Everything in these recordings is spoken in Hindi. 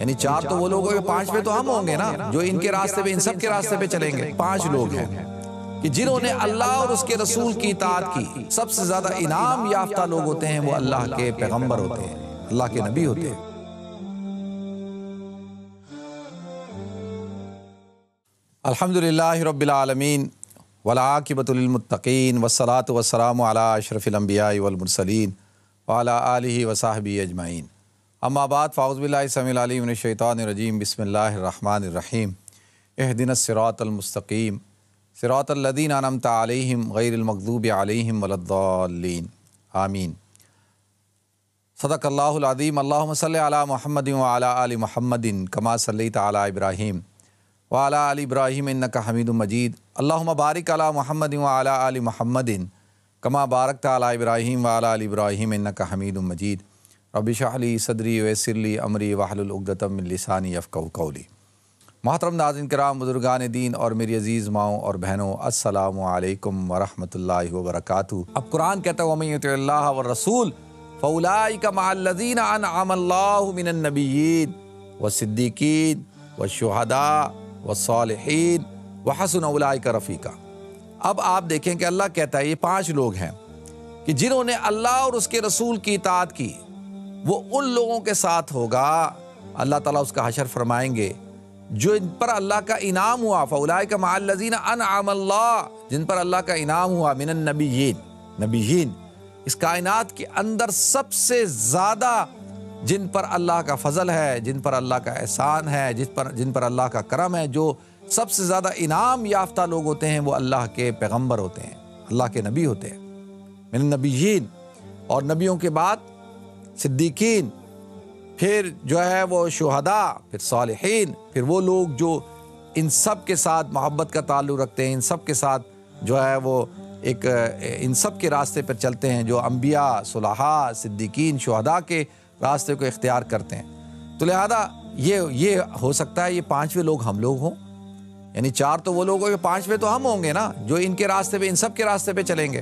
यानी चार तो वो लोग होंगे, पांचवें तो हम होंगे ना, जो इनके रास्ते पे, इन सब के रास्ते पे चलेंगे। पांच लोग हैं कि जिन्होंने अल्लाह और उसके रसूल की इताअत की। सबसे ज्यादा इनाम याफ्ता लोग होते हैं वो अल्लाह के पैगंबर होते हैं, अल्लाह के नबी होते हैं। अल्हम्दुलिल्लाहि रब्बिल आलमीन वल आक़िबतु लिल मुत्तक़ीन वस्सलातु वस्सलामु अला अशरफिल अंबियाइ वल मुरसलीन व अला आलिहि व सहबिहि अजमाइन। अम्मा बाद फ़अऊज़ु बिल्लाहि समीउल अलीम मिनश शैतानिर रजीम। बिस्मिल्लाहिर रहमानिर रहीम। इहदिनस सिरातल मुस्तक़ीम सिरातल लज़ीना अनअमता अलैहिम गैरिल मग़ज़ूबि अलैहिम वलद्दाल्लीन। आमीन। सदक़ल्लाहुल अज़ीम। अल्लाहुम्मा सल्लि अला मुहम्मदिन व अला आलि मुहम्मदिन कमा सल्लैता अला इब्राहीम व अला आलि इब्राहीम इन्नका हमीदुम मजीद। अल्लाहुम्मा बारिक अला मुहम्मदिन व अला आलि मुहम्मदिन कमा बारकता अला इब्राहीम व अला आलि इब्राहीम इन्नका हमीदुम मजीद। रब्बि इश्रह ली सदरी व यस्सिर ली अमरी वहलुल उक़दतम मिन लिसानी यफ़क़हू क़ौली। मोहतरम नाज़रीन किराम, बुज़ुर्गान दीन और मेरी अज़ीज़ माओं और बहनों, अस्सलामु अलैकुम व रहमतुल्लाहि व बरकातुहू। अब कुरान कहता है वमन युतिइल्लाह व रसूल फ़उलाइका मअल्लज़ीना अनअमल्लाहु मिनन नबिय्यीन व सिद्दीक़ीन व शुहदा व सालिहीन व हसुन उलाइका रफ़ीक़ा। अब आप देखें कि अल्लाह कहता है ये पांच लोग हैं कि जिन्होंने अल्लाह और उसके रसूल की इताअत की, वो उन लोगों के साथ होगा, अल्लाह ताला उसका हशर फरमाएंगे जो इन पर अल्लाह का इनाम हुआ। फ़उलाइका मअल्लज़ीना अनअमल्लाह, जिन पर अल्लाह का इनाम हुआ, मिनन नबिय्यीन, नबिय्यीन इस कायनात के अंदर सबसे ज़्यादा जिन पर अल्लाह का फ़ज़ल है, जिन पर अल्लाह का एहसान है, जिन पर अल्लाह का करम है, जो सबसे ज़्यादा इनाम याफ्ता लोग होते हैं वो अल्लाह के पैगंबर होते हैं, अल्लाह के नबी होते हैं, मिनन नबिय्यीन। और नबियों के बाद सिद्दीकीन, फिर जो है वो शुहदा, फिर सालिहीन, फिर वो लोग जो इन सब के साथ मोहब्बत का ताल्लुक़ रखते हैं, इन सब के साथ जो है वो एक इन सब के रास्ते पर चलते हैं, जो अंबिया, सुलहा, सिद्दीकीन, शुहदा के रास्ते को इख्तियार करते हैं। तो लिहाजा ये हो सकता है ये पांचवें लोग हम लोग हों, यानी चार तो वो लोग होंगे, पांचवें तो हम होंगे ना, जो इनके रास्ते पे, इन सब के रास्ते पे चलेंगे।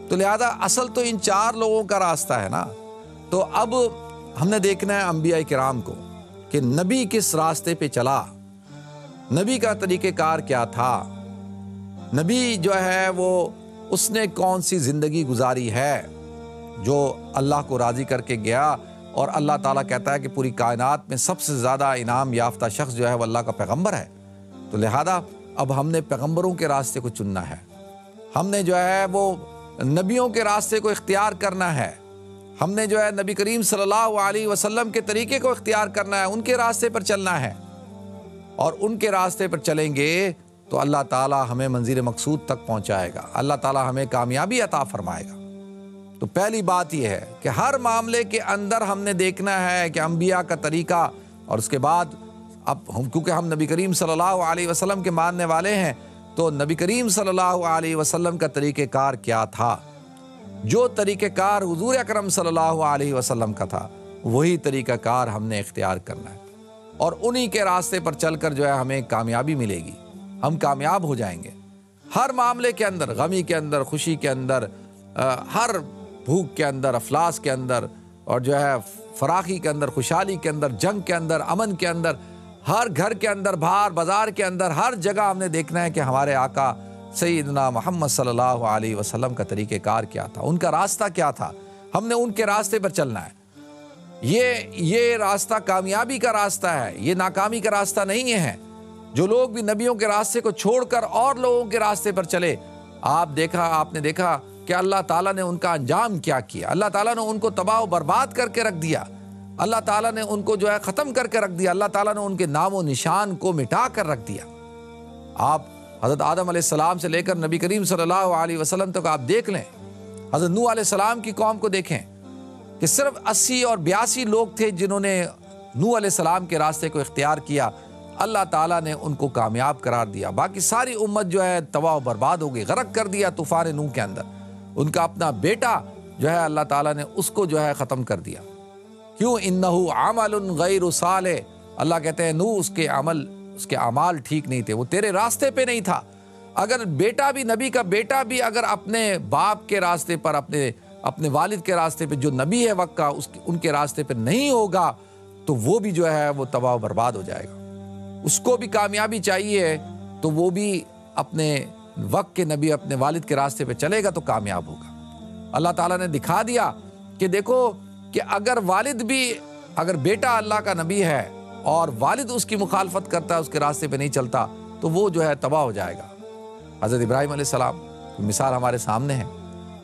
तो लिहाजा असल तो इन चार लोगों का रास्ता है ना। तो अब हमने देखना है अंबिया किराम को कि नबी किस रास्ते पे चला, नबी का तरीक़ेकार क्या था, नबी जो है वो उसने कौन सी ज़िंदगी गुजारी है जो अल्लाह को राज़ी करके गया। और अल्लाह ताला कहता है कि पूरी कायनात में सबसे ज़्यादा इनाम याफ्ता शख्स जो है वो अल्लाह का पैगंबर है। तो लिहाजा अब हमने पैगंबरों के रास्ते को चुनना है, हमने जो है वो नबियों के रास्ते को इख्तियार करना है, हमने जो है नबी करीम सल्लल्लाहु अलैहि वसल्लम के तरीके को इख्तियार करना है, उनके रास्ते पर चलना है। और उनके रास्ते पर चलेंगे तो अल्लाह ताला हमें मंज़िल मकसूद तक पहुँचाएगा, अल्लाह ताला हमें कामयाबी अता फरमाएगा। तो पहली बात यह है कि हर मामले के अंदर हमने देखना है कि अंबिया का तरीका, और उसके बाद अब क्योंकि हम नबी करीम सल्लल्लाहु अलैहि वसल्लम के मानने वाले हैं, तो नबी करीम सल्लल्लाहु अलैहि वसल्लम का तरीक़ेकार क्या था, जो तरीक़ेकार हुज़ूर अकरम सल्लल्लाहु अलैहि वसल्लम का था वही तरीक़ाकार हमने इख्तियार करना है। और उन्हीं के रास्ते पर चलकर जो है हमें कामयाबी मिलेगी, हम कामयाब हो जाएंगे हर मामले के अंदर, गमी के अंदर, खुशी के अंदर, हर भूख के अंदर, अफलास के अंदर, और जो है फराखी के अंदर, खुशहाली के अंदर, जंग के अंदर, अमन के अंदर, हर घर के अंदर, बाहर बाजार के अंदर, हर जगह हमने देखना है कि हमारे आका सैयदना मोहम्मद सल्लल्लाहु अलैहि वसल्लम का तरीक़ेकार क्या था, उनका रास्ता क्या था, हमने उनके रास्ते पर चलना है। ये रास्ता कामयाबी का रास्ता है, ये नाकामी का रास्ता नहीं है। जो लोग भी नबियों के रास्ते को छोड़कर और लोगों के रास्ते पर चले, आपने देखा कि अल्लाह ताला ने उनका अंजाम क्या किया। अल्लाह ताला ने उनको तबाह बर्बाद करके रख दिया, अल्लाह ताला ने उनको जो है ख़त्म करके रख दिया, अल्लाह ताला ने उनके नामो निशान को मिटा कर रख दिया। आप हज़रत आदम अलैहिस्सलाम से लेकर नबी करीम सल्लल्लाहु अलैहि वसल्लम तक आप देख लें, हज़रत नूह अलैहिस्सलाम की कौम को देखें कि सिर्फ 80 और 82 लोग थे जिन्होंने नूह अलैहिस्सलाम के रास्ते को इख्तियार किया, अल्लाह ताला ने उनको कामयाब करार दिया। बाकी सारी उम्मत जो है तबाह बर्बाद हो गई, गरक कर दिया तूफ़ान नूह के अंदर। उनका अपना बेटा जो है अल्लाह ताला ने उसको जो है ख़त्म कर दिया। क्यों? इन्नहु अमलुन गैरु सालिह, अल्लाह कहते हैं नूह उसके अमाल ठीक नहीं थे, वो तेरे रास्ते पे नहीं था। अगर बेटा भी, नबी का बेटा भी अगर अपने बाप के रास्ते पर, अपने वालिद के रास्ते पे, जो नबी है वक्त का, उनके रास्ते पे नहीं होगा, तो वो भी जो है वो तबाह बर्बाद हो जाएगा। उसको भी कामयाबी चाहिए तो वो भी अपने वक्त के नबी अपने वालिद के रास्ते पे चलेगा तो कामयाब होगा। अल्लाह ताला ने दिखा दिया कि देखो कि अगर वालिद भी, अगर बेटा अल्लाह का नबी है और वालिद उसकी मुखालफत करता है, उसके रास्ते पे नहीं चलता, तो वो जो है तबाह हो जाएगा। हज़रत इब्राहीम अलैहिस्सलाम की मिसाल हमारे सामने है।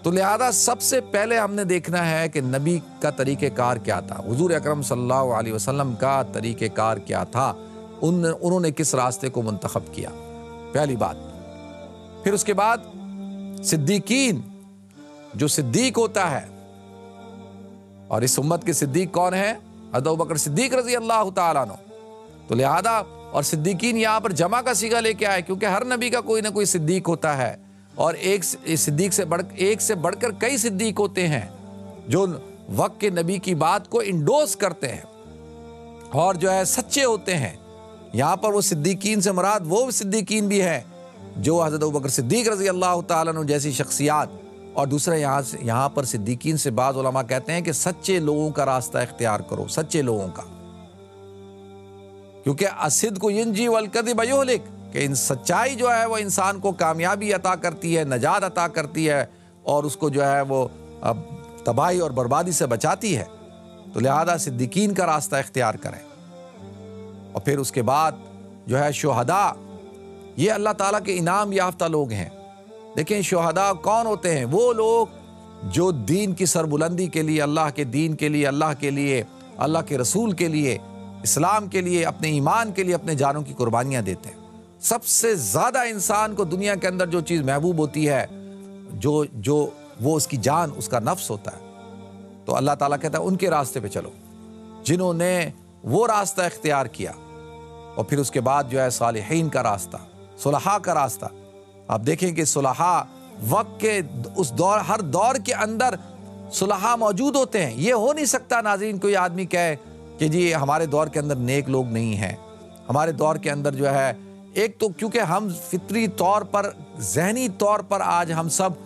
तो लिहाजा सबसे पहले हमने देखना है कि नबी का तरीक़ेकार क्या था, हुज़ूर अकरम सल्लल्लाहु अलैहि वसल्लम का तरीक़ेकार क्या था, उन्होंने किस रास्ते को मुंतखब किया, पहली बात। फिर उसके बाद सिद्दीकीन, जो सिद्दीक होता है, और इस उम्मत के सिद्दीक कौन है? हज़रत अबू बकर सिद्दीक रज़ी अल्लाह ताला अन्हु। तो लिहाजा और सिद्दीकीन यहाँ पर जमा का सीगा लेके आए, क्योंकि हर नबी का कोई ना कोई सिद्दीक होता है, और एक सिद्दीक से बढ़कर कई सिद्दीक होते हैं जो वक्त के नबी की बात को इंडोर्स करते हैं और जो है सच्चे होते हैं। यहाँ पर वो सिद्दीकीन से मुराद वो सिद्दीकीन भी है जो हज़रत अबू बकर सिद्दीक रज़ी अल्लाह ताला अन्हु जैसी शख्सियात, और दूसरा यहाँ पर सिद्दीकीन से बाज़ उलमा कहते हैं कि सच्चे लोगों का रास्ता इख्तियार करो, सच्चे लोगों का, क्योंकि असिद्क़ु यंजी वल कज़िब युहलिक, कि इन सच्चाई जो है वो इंसान को कामयाबी अता करती है, नजात अता करती है, और उसको जो है वो तबाही और बर्बादी से बचाती है। तो लिहाजा सिद्दीकीन का रास्ता इख्तियार करें। और फिर उसके बाद जो है शुहदा, ये अल्लाह ताला के इनाम याफ्ता लोग हैं। देखें शुहदा कौन होते हैं? वो लोग जो दीन की सरबुलंदी के लिए, अल्लाह के दीन के लिए, अल्लाह के लिए, अल्लाह के रसूल के लिए, इस्लाम के लिए, अपने ईमान के लिए अपने जानों की कुर्बानियाँ देते हैं। सबसे ज़्यादा इंसान को दुनिया के अंदर जो चीज़ महबूब होती है, जो वो उसकी जान, उसका नफ्स होता है। तो अल्लाह ताला कहता है उनके रास्ते पे चलो जिन्होंने वो रास्ता इख्तियार किया। और फिर उसके बाद जो है सालिहीन का रास्ता, सुलहा का रास्ता। आप देखें कि सुलहा वक्त के उस दौर, हर दौर के अंदर सुलहा मौजूद होते हैं। ये हो नहीं सकता नाज़रीन कोई आदमी कहे कि जी हमारे दौर के अंदर नेक लोग नहीं हैं, हमारे दौर के अंदर जो है, एक तो क्योंकि हम फितरी तौर पर, जहनी तौर पर आज हम सब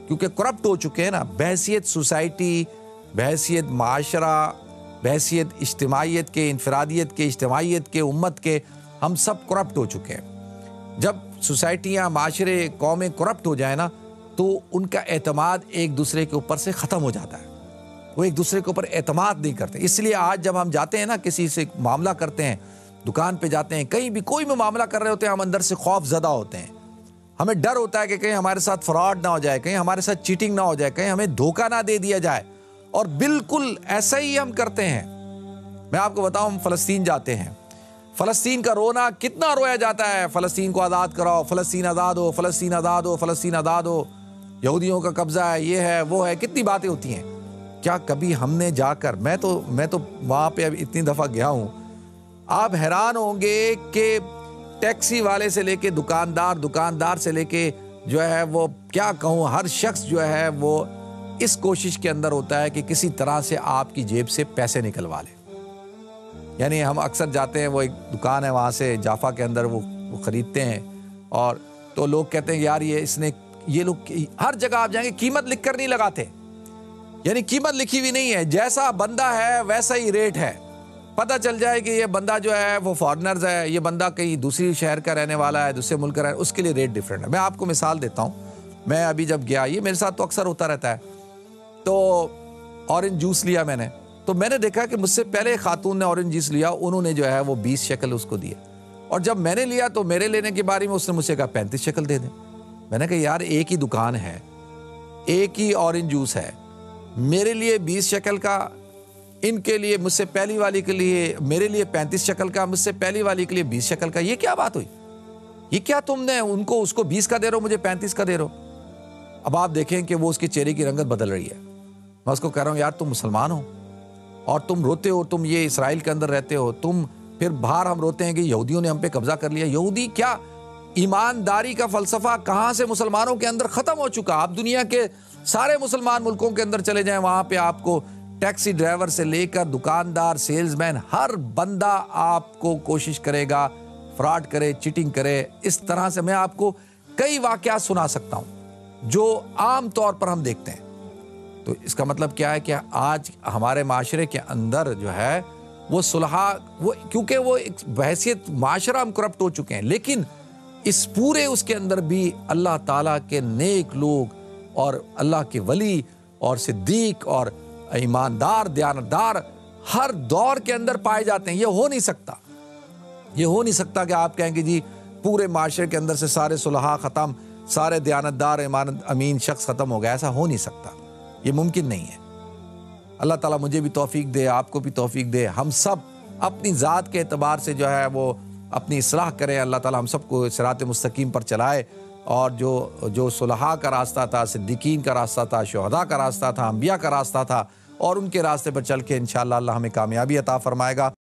क्योंकि करप्ट हो चुके हैं ना, बहैसियत सोसाइटी, बहैसियत माशरा, बहैसियत इज्तिमाइयत के, इनफरादियत के, इज्तिमाइयत के, उम्मत के, हम सब करप्ट हो चुके हैं। जब सोसाइटियाँ, माशरे, कौमें करप्ट हो जाए ना, तो उनका एतमाद एक दूसरे के ऊपर से ख़त्म हो जाता है। वो एक दूसरे के ऊपर एतमाद नहीं करते। इसलिए आज जब हम जाते हैं ना, किसी से मामला करते हैं, दुकान पे जाते हैं, कहीं भी कोई भी मामला कर रहे होते हैं, हम अंदर से खौफ ज़दा होते हैं। हमें डर होता है कि कहीं हमारे साथ फ्रॉड ना हो जाए, कहीं हमारे साथ चीटिंग ना हो जाए, कहीं हमें धोखा ना दे दिया जाए। और बिल्कुल ऐसा ही हम करते हैं। मैं आपको बताऊं, हम फ़लस्तीन जाते हैं, फ़लस्तीन का रोना कितना रोया जाता है, फ़लस्तीन को आज़ाद कराओ, फ़लस्तीन आज़ाद हो, फ़लस्तीन आज़ाद हो, फ़लस्तीन आज़ाद हो, यहूदियों का कब्ज़ा है, ये है, वो है, कितनी बातें होती हैं। क्या कभी हमने जाकर, मैं तो वहाँ पे अब इतनी दफ़ा गया हूँ, आप हैरान होंगे कि टैक्सी वाले से लेके दुकानदार से लेके जो है वो, क्या कहूँ, हर शख्स जो है वो इस कोशिश के अंदर होता है कि किसी तरह से आपकी जेब से पैसे निकलवा ले। यानी हम अक्सर जाते हैं, वो एक दुकान है वहाँ से जाफा के अंदर, वो ख़रीदते हैं, और तो लोग कहते हैं यार ये लोग हर जगह आप जाएंगे कीमत लिख कर नहीं लगाते, यानी कीमत लिखी हुई नहीं है, जैसा बंदा है वैसा ही रेट है। पता चल जाए कि ये बंदा जो है वो फॉरेनर्स है, ये बंदा कहीं दूसरी शहर का रहने वाला है, दूसरे मुल्क का है, उसके लिए रेट डिफरेंट है। मैं आपको मिसाल देता हूँ, मैं अभी जब गया, ये मेरे साथ तो अक्सर होता रहता है, तो ऑरेंज जूस लिया मैंने, तो मैंने देखा कि मुझसे पहले खातून ने ऑरेंज जूस लिया, उन्होंने जो है वो 20 शक्ल उसको दिए, और जब मैंने लिया तो मेरे लेने के बारे में उसने मुझसे कहा 35 शक्ल दे दें। मैंने कहा यार एक ही दुकान है, एक ही ऑरेंज जूस है, मेरे लिए 20 शक्ल का, इनके लिए, मुझसे पहली वाली के लिए, मेरे लिए 35 शक्ल का, मुझसे पहली वाली के लिए 20 शक्ल का। ये क्या बात हुई? ये क्या तुमने उसको 20 का दे रहे हो, मुझे 35 का दे रहे हो? अब आप देखें कि वो उसके चेहरे की रंगत बदल रही है। मैं उसको कह रहा हूँ यार तुम मुसलमान हो और तुम रोते हो, तुम ये इसराइल के अंदर रहते हो, तुम फिर बाहर हम रोते हैं कि यहूदियों ने हम पे कब्जा कर लिया। यहूदी क्या, ईमानदारी का फलसफा कहाँ से मुसलमानों के अंदर ख़त्म हो चुका। आप दुनिया के सारे मुसलमान मुल्कों के अंदर चले जाएं, वहाँ पे आपको टैक्सी ड्राइवर से लेकर दुकानदार, सेल्समैन, हर बंदा आपको कोशिश करेगा फ्रॉड करे, चीटिंग करे। इस तरह से मैं आपको कई वाक़यात सुना सकता हूँ जो आम तौर पर हम देखते हैं। तो इसका मतलब क्या है कि आज हमारे माशरे के अंदर जो है वो सुलहा, वो क्योंकि वो एक बहैसियत माशरा हम करप्ट हो चुके हैं, लेकिन इस पूरे उसके अंदर भी अल्लाह ताला के नेक लोग और अल्लाह के वली और सिद्दीक और ईमानदार दयानतदार हर दौर के अंदर पाए जाते हैं। ये हो नहीं सकता, ये हो नहीं सकता कि आप कहें कि जी पूरे माशरे के अंदर से सारे सुलहा ख़त्म, सारे दयानतदार ईमान अमीन शख्स ख़त्म हो गए। ऐसा हो नहीं सकता, ये मुमकिन नहीं है। अल्लाह ताला मुझे भी तौफीक दे, आपको भी तौफीक दे। हम सब अपनी ज़ात के एतबार से जो है वो अपनी इस्लाह करें। अल्लाह ताला हम सबको सिरात मुस्तकीम पर चलाए, और जो सुलहा का रास्ता था, सिद्दीकीन का रास्ता था, शुहदा का रास्ता था, अंबिया का रास्ता था, और उनके रास्ते पर चल के इंशाअल्लाह अल्लाह हमें कामयाबी अता फरमाएगा।